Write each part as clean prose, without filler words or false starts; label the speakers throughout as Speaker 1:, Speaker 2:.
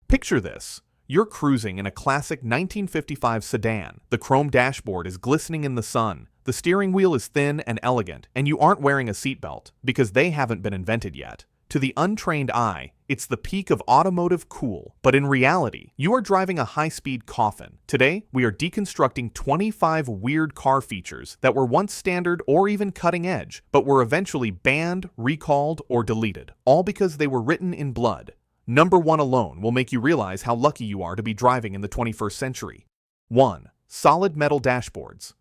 Speaker 1: Picture this. You're cruising in a classic 1955 sedan. The chrome dashboard is glistening in the sun. The steering wheel is thin and elegant, and you aren't wearing a seatbelt because they haven't been invented yet. To the untrained eye, it's the peak of automotive cool. But in reality, you are driving a high-speed coffin. Today, we are deconstructing 25 weird car features that were once standard or even cutting edge, but were eventually banned, recalled, or deleted, all because they were written in blood. Number 1 alone will make you realize how lucky you are to be driving in the 21st century. 1. Solid metal dashboards.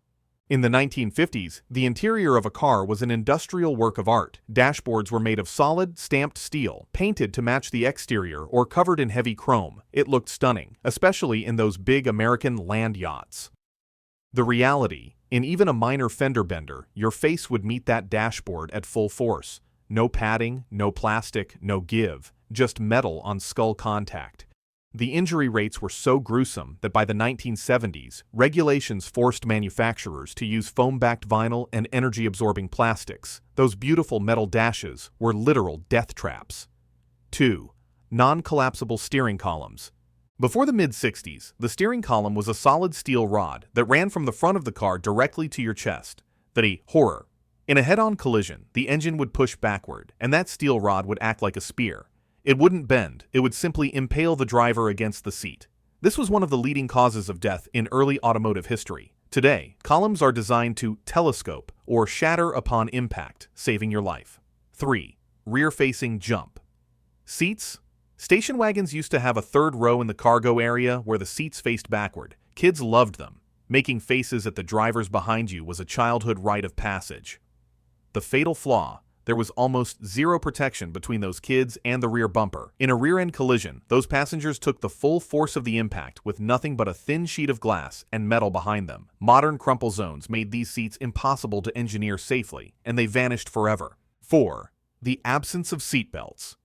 Speaker 1: In the 1950s, the interior of a car was an industrial work of art. Dashboards were made of solid, stamped steel, painted to match the exterior or covered in heavy chrome. It looked stunning, especially in those big American land yachts. The reality, in even a minor fender bender, your face would meet that dashboard at full force. No padding, no plastic, no give, just metal on skull contact. The injury rates were so gruesome that by the 1970s, regulations forced manufacturers to use foam-backed vinyl and energy-absorbing plastics. Those beautiful metal dashes were literal death traps. 2. Non-collapsible steering columns. Before the mid-60s, the steering column was a solid steel rod that ran from the front of the car directly to your chest. The horror. In a head-on collision, the engine would push backward, and that steel rod would act like a spear. It wouldn't bend, it would simply impale the driver against the seat. This was one of the leading causes of death in early automotive history. Today, columns are designed to telescope or shatter upon impact, saving your life. 3. Rear-facing jump. Seats? Station wagons used to have a third row in the cargo area where the seats faced backward. Kids loved them. Making faces at the drivers behind you was a childhood rite of passage. The fatal flaw. There was almost zero protection between those kids and the rear bumper. In a rear-end collision, those passengers took the full force of the impact with nothing but a thin sheet of glass and metal behind them. Modern crumple zones made these seats impossible to engineer safely, and they vanished forever. 4. The absence of seatbelts.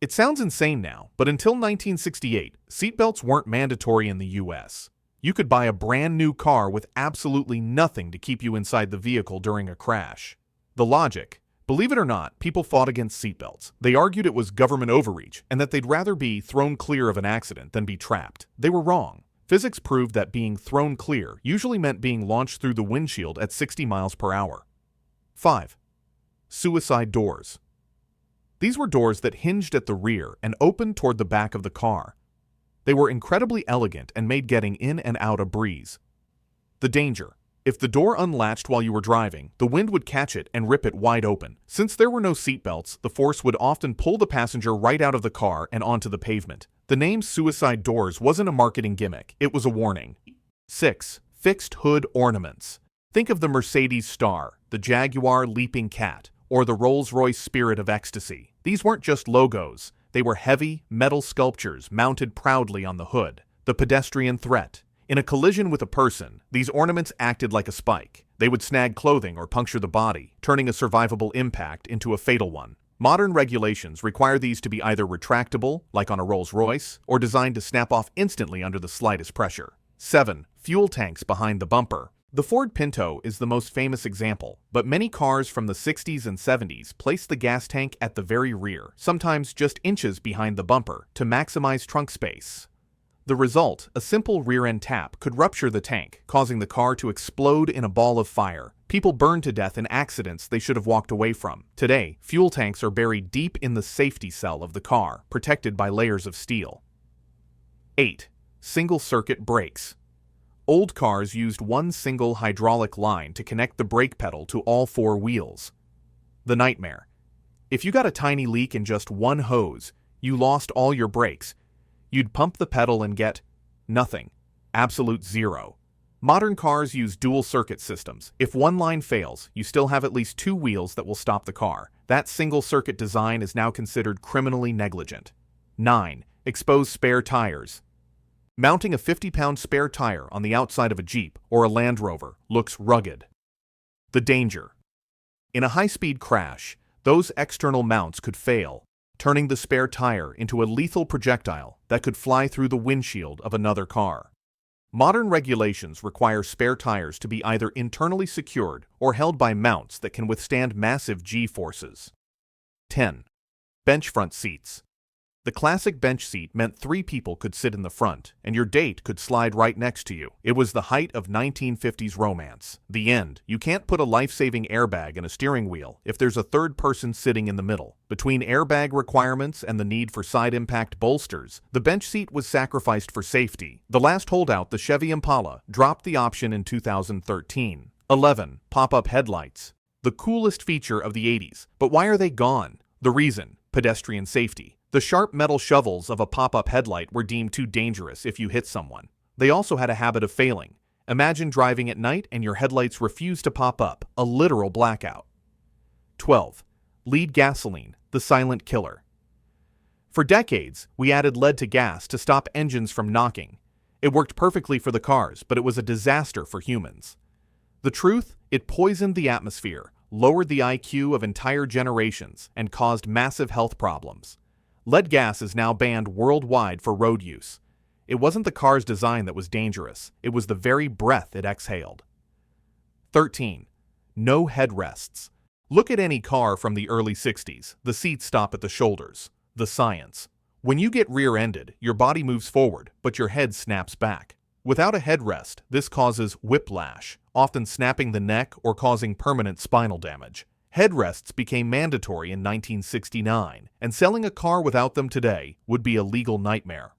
Speaker 1: It sounds insane now, but until 1968, seatbelts weren't mandatory in the US. You could buy a brand new car with absolutely nothing to keep you inside the vehicle during a crash. The logic. Believe it or not, people fought against seatbelts. They argued it was government overreach and that they'd rather be thrown clear of an accident than be trapped. They were wrong. Physics proved that being thrown clear usually meant being launched through the windshield at 60 miles per hour. 5. Suicide doors. These were doors that hinged at the rear and opened toward the back of the car. They were incredibly elegant and made getting in and out a breeze. The danger. If the door unlatched while you were driving, the wind would catch it and rip it wide open. Since there were no seatbelts, the force would often pull the passenger right out of the car and onto the pavement. The name suicide doors wasn't a marketing gimmick, it was a warning. 6. Fixed hood ornaments. Think of the Mercedes Star, the Jaguar Leaping Cat, or the Rolls-Royce Spirit of Ecstasy. These weren't just logos, they were heavy, metal sculptures mounted proudly on the hood. The pedestrian threat. In a collision with a person, these ornaments acted like a spike. They would snag clothing or puncture the body, turning a survivable impact into a fatal one. Modern regulations require these to be either retractable, like on a Rolls-Royce, or designed to snap off instantly under the slightest pressure. 7. Fuel tanks behind the bumper. The Ford Pinto is the most famous example, but many cars from the 60s and 70s placed the gas tank at the very rear, sometimes just inches behind the bumper, to maximize trunk space. The result, a simple rear-end tap, could rupture the tank, causing the car to explode in a ball of fire. People burned to death in accidents they should have walked away from. Today, fuel tanks are buried deep in the safety cell of the car, protected by layers of steel. 8. Single-circuit brakes. Old cars used one single hydraulic line to connect the brake pedal to all four wheels. The nightmare. If you got a tiny leak in just one hose, you lost all your brakes. You'd pump the pedal and get nothing. Absolute zero. Modern cars use dual circuit systems. If one line fails, you still have at least two wheels that will stop the car. That single circuit design is now considered criminally negligent. 9. Exposed spare tires. Mounting a 50-pound spare tire on the outside of a Jeep or a Land Rover looks rugged. The danger. In a high-speed crash, those external mounts could fail, turning the spare tire into a lethal projectile that could fly through the windshield of another car. Modern regulations require spare tires to be either internally secured or held by mounts that can withstand massive G-forces. 10. Bench front seats. The classic bench seat meant 3 people could sit in the front, and your date could slide right next to you. It was the height of 1950s romance. The end. You can't put a life-saving airbag in a steering wheel if there's a third person sitting in the middle. Between airbag requirements and the need for side impact bolsters, the bench seat was sacrificed for safety. The last holdout, the Chevy Impala, dropped the option in 2013. 11. Pop-up headlights. The coolest feature of the 80s. But why are they gone? The reason: pedestrian safety. The sharp metal shovels of a pop-up headlight were deemed too dangerous if you hit someone. They also had a habit of failing. Imagine driving at night and your headlights refuse to pop up, a literal blackout. 12. Lead gasoline, the silent killer. For decades, we added lead to gas to stop engines from knocking. It worked perfectly for the cars, but it was a disaster for humans. The truth? It poisoned the atmosphere, lowered the IQ of entire generations, and caused massive health problems. Lead gas is now banned worldwide for road use. It wasn't the car's design that was dangerous, it was the very breath it exhaled. 13. No headrests. Look at any car from the early 60s. The seats stop at the shoulders. The science. When you get rear-ended, your body moves forward, but your head snaps back. Without a headrest, this causes whiplash, often snapping the neck or causing permanent spinal damage. Headrests became mandatory in 1969, and selling a car without them today would be a legal nightmare.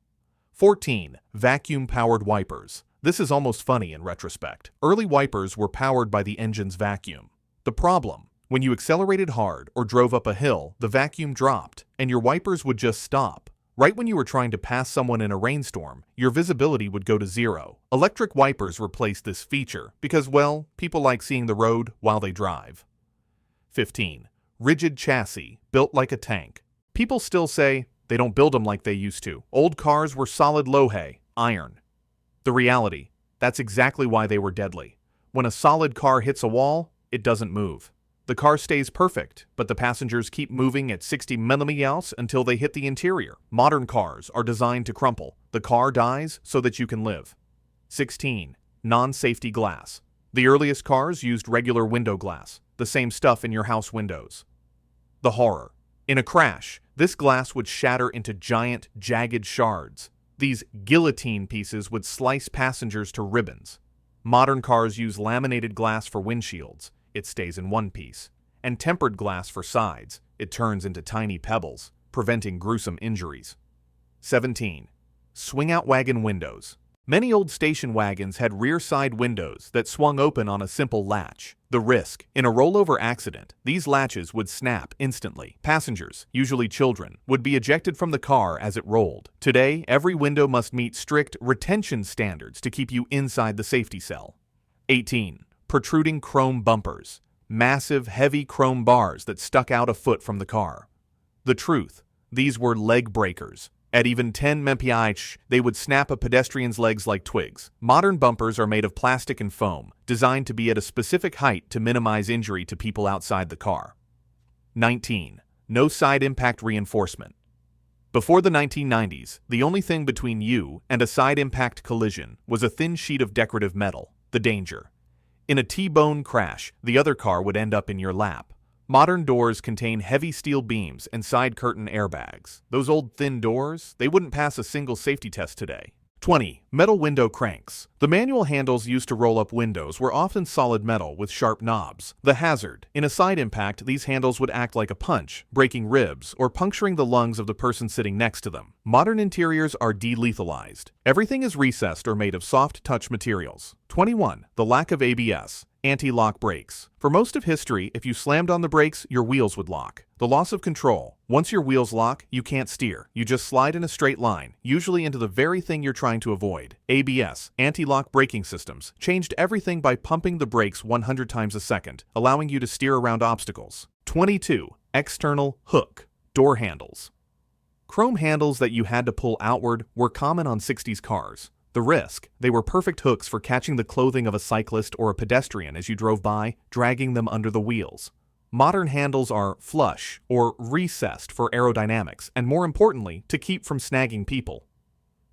Speaker 1: 14. Vacuum-powered wipers. This is almost funny in retrospect. Early wipers were powered by the engine's vacuum. The problem: when you accelerated hard or drove up a hill, the vacuum dropped, and your wipers would just stop. Right when you were trying to pass someone in a rainstorm, your visibility would go to 0. Electric wipers replaced this feature because, well, people like seeing the road while they drive. 15. Rigid chassis, built like a tank. People still say they don't build them like they used to. Old cars were solid low-hay, iron. The reality: that's exactly why they were deadly. When a solid car hits a wall, it doesn't move. The car stays perfect, but the passengers keep moving at 60 miles until they hit the interior. Modern cars are designed to crumple. The car dies so that you can live. 16. Non-safety glass. The earliest cars used regular window glass, the same stuff in your house windows. The horror: in a crash, this glass would shatter into giant, jagged shards. These guillotine pieces would slice passengers to ribbons. Modern cars use laminated glass for windshields. It stays in one piece. And tempered glass for sides. It turns into tiny pebbles, preventing gruesome injuries. 17. Swing-out wagon windows. Many old station wagons had rear side windows that swung open on a simple latch. The risk: in a rollover accident, these latches would snap instantly. Passengers, usually children, would be ejected from the car as it rolled. Today, every window must meet strict retention standards to keep you inside the safety cell. 18. Protruding chrome bumpers. Massive, heavy chrome bars that stuck out a foot from the car. The truth: these were leg breakers. At even 10 mph, they would snap a pedestrian's legs like twigs. Modern bumpers are made of plastic and foam, designed to be at a specific height to minimize injury to people outside the car. 19. No side impact reinforcement. Before the 1990s, the only thing between you and a side impact collision was a thin sheet of decorative metal. The danger: in a T-bone crash, the other car would end up in your lap. Modern doors contain heavy steel beams and side curtain airbags. Those old thin doors, they wouldn't pass a single safety test today. 20. Metal window cranks. The manual handles used to roll up windows were often solid metal with sharp knobs. The hazard: in a side impact, these handles would act like a punch, breaking ribs or puncturing the lungs of the person sitting next to them. Modern interiors are delethalized. Everything is recessed or made of soft touch materials. 21. The lack of ABS. Anti-lock brakes. For most of history, if you slammed on the brakes, your wheels would lock. The loss of control: once your wheels lock, you can't steer. You just slide in a straight line, usually into the very thing you're trying to avoid. ABS, anti-lock braking systems, changed everything by pumping the brakes 100 times a second, allowing you to steer around obstacles. 22. External hook. Door handles. Chrome handles that you had to pull outward were common on 60s cars. The risk: they were perfect hooks for catching the clothing of a cyclist or a pedestrian as you drove by, dragging them under the wheels. Modern handles are flush or recessed for aerodynamics and, more importantly, to keep from snagging people.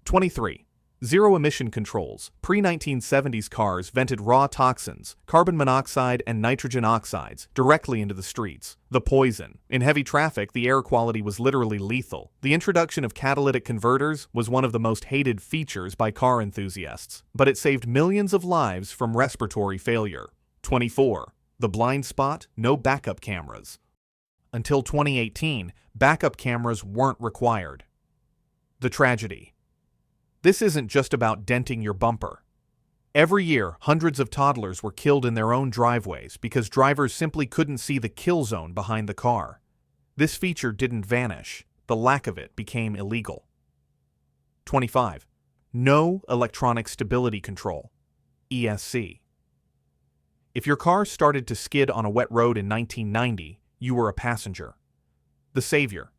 Speaker 1: 23. Zero emission controls. Pre-1970s cars vented raw toxins, carbon monoxide and nitrogen oxides, directly into the streets. The poison. In heavy traffic, the air quality was literally lethal. The introduction of catalytic converters was one of the most hated features by car enthusiasts, but it saved millions of lives from respiratory failure. 24. The blind spot, no backup cameras. Until 2018, backup cameras weren't required. The tragedy. This isn't just about denting your bumper. Every year, hundreds of toddlers were killed in their own driveways because drivers simply couldn't see the kill zone behind the car. This feature didn't vanish. The lack of it became illegal. 25. No electronic stability control. ESC. If your car started to skid on a wet road in 1990, you were a passenger. The savior.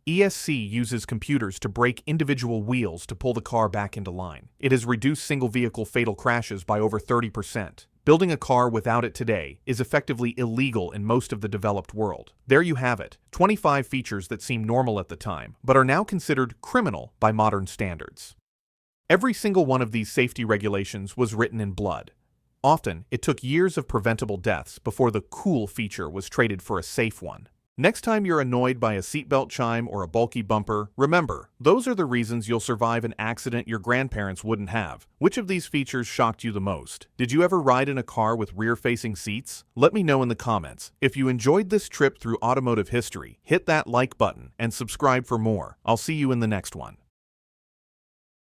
Speaker 1: ESC uses computers to brake individual wheels to pull the car back into line. It has reduced single-vehicle fatal crashes by over 30%. Building a car without it today is effectively illegal in most of the developed world. There you have it, 25 features that seem normal at the time, but are now considered criminal by modern standards. Every single one of these safety regulations was written in blood. Often, it took years of preventable deaths before the cool feature was traded for a safe one. Next time you're annoyed by a seatbelt chime or a bulky bumper, remember, those are the reasons you'll survive an accident your grandparents wouldn't have. Which of these features shocked you the most? Did you ever ride in a car with rear-facing seats? Let me know in the comments. If you enjoyed this trip through automotive history, hit that like button and subscribe for more. I'll see you in the next one.